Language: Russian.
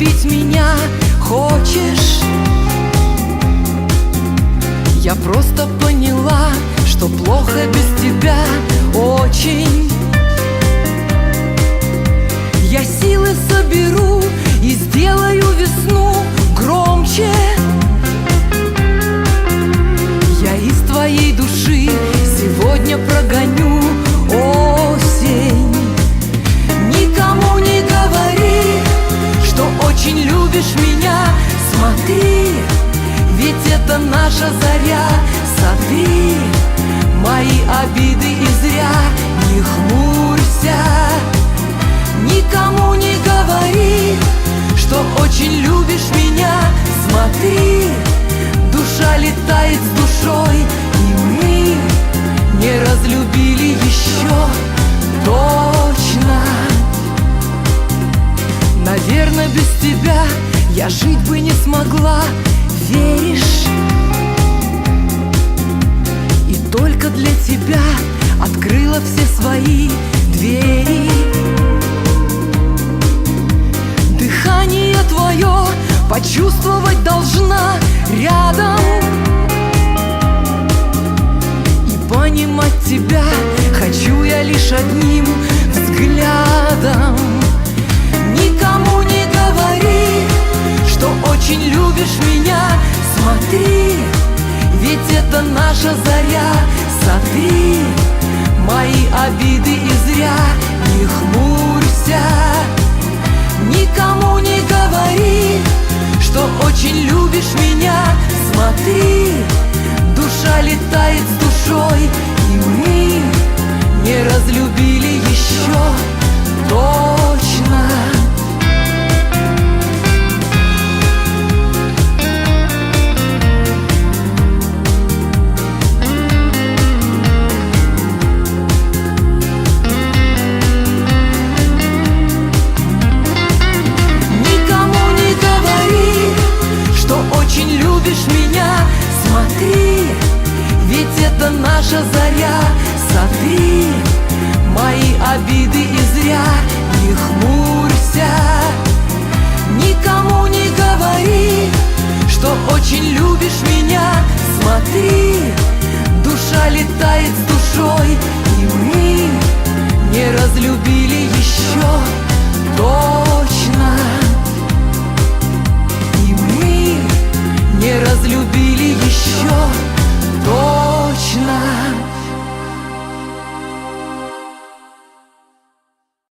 любить меня хочешь? Я просто поняла, что плохо без тебя очень. Я силы соберу и сделаю весну громче. Я из твоей души сегодня прогоню осень. Никому не говори, что очень любишь меня. Смотри, ведь это наша заря. Сотри мои обиды и зря не хмурься. Никому не говори, что очень любишь меня. Смотри, душа летает с душой, и мы не разлюбили еще точно. Наверное, без тебя я жить бы не смогла, веришь? И только для тебя открыла все свои двери. Дыхание твое почувствовать должна рядом, и понимать тебя хочу я лишь одним взглядом. Никому не говори, что очень любишь меня. Смотри, ведь это наша заря. Сотри мои обиды и зря не хмурься. Никому не говори, что очень любишь меня. Смотри, душа летает с душой, и мы не разлюбили еще точно. Очень любишь меня, смотри, ведь это наша заря. Сотри мои обиды и зря не хмурься. Никому не говори, что очень любишь меня. Смотри, душа летает с душой, и мы не разлюбили еще